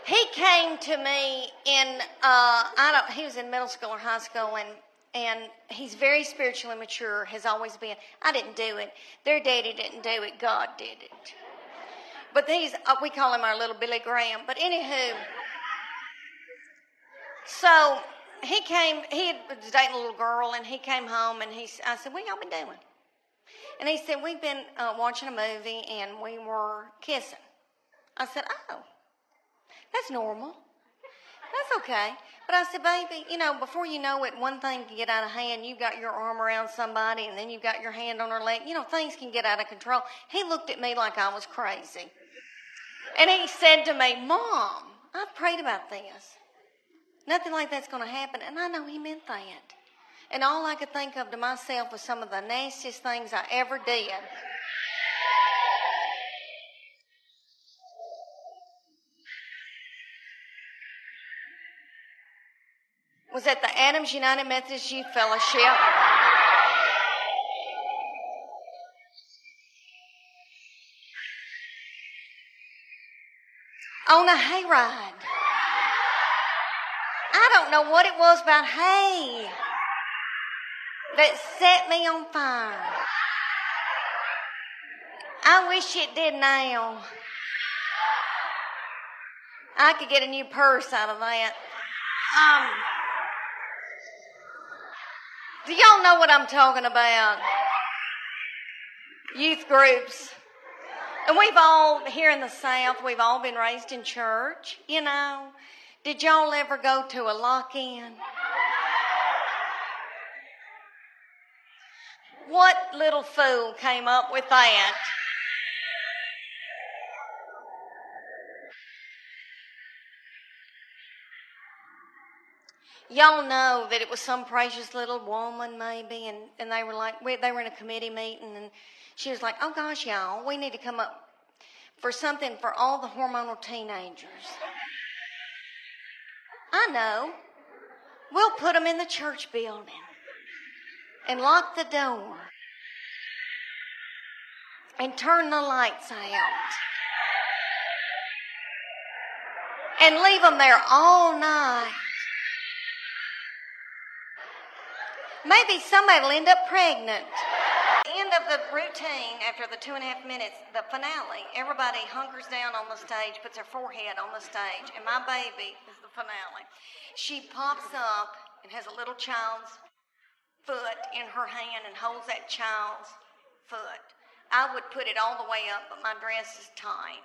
He came to me in he was in middle school or high school, and he's very spiritually mature, has always been. I didn't do it. Their daddy didn't do it. God did it. But we call him our little Billy Graham. But anywho, so he was dating a little girl, and he came home, and I said, what y'all been doing? And he said, we've been watching a movie, and we were kissing. I said, oh, that's normal. That's okay. But I said, baby, before you know it, one thing can get out of hand. You've got your arm around somebody, and then you've got your hand on her leg. Things can get out of control. He looked at me like I was crazy. And he said to me, Mom, I've prayed about this. Nothing like that's going to happen. And I know he meant that. And all I could think of to myself was some of the nastiest things I ever did. Was at the Adams United Methodist Youth Fellowship. On a hayride. I don't know what it was about hay that set me on fire. I wish it did now. I could get a new purse out of that. Do y'all know what I'm talking about? Youth groups. And we've all, here in the South, we've all been raised in church, Did y'all ever go to a lock-in? What little fool came up with that? Y'all know that it was some precious little woman maybe, and they were like, they were in a committee meeting, and she was like, oh gosh, y'all, we need to come up for something for all the hormonal teenagers. I know. We'll put them in the church building and lock the door and turn the lights out and leave them there all night. Maybe somebody will end up pregnant. At the end of the routine, after the 2.5 minutes, the finale, everybody hunkers down on the stage, puts their forehead on the stage, and my baby is the finale. She pops up and has a little child's foot in her hand and holds that child's foot. I would put it all the way up, but my dress is tight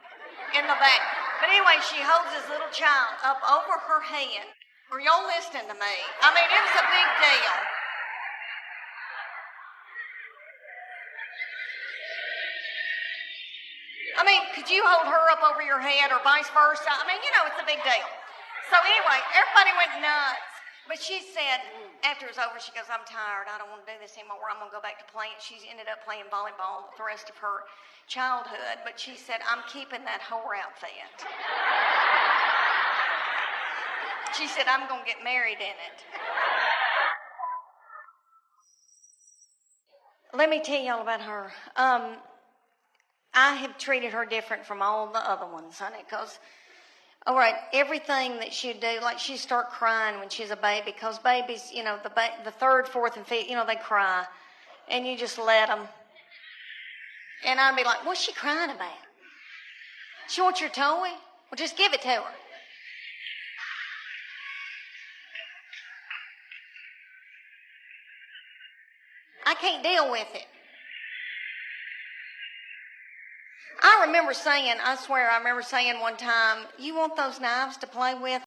in the back. But anyway, she holds this little child up over her head. Are y'all listening to me? I mean, it was a big deal. I mean, could you hold her up over your head or vice versa? I mean, it's a big deal. So anyway, everybody went nuts. But she said, after it was over, she goes, I'm tired. I don't want to do this anymore. I'm going to go back to playing. She ended up playing volleyball the rest of her childhood. But she said, I'm keeping that whore outfit. She said, I'm going to get married in it. Let me tell y'all about her. I have treated her different from all the other ones, honey, because, all right, everything that she'd do, like she'd start crying when she's a baby, because babies, the third, fourth, and fifth, they cry, and you just let them. And I'd be like, what's she crying about? She wants your toy? Well, just give it to her. I can't deal with it. I remember saying one time, you want those knives to play with?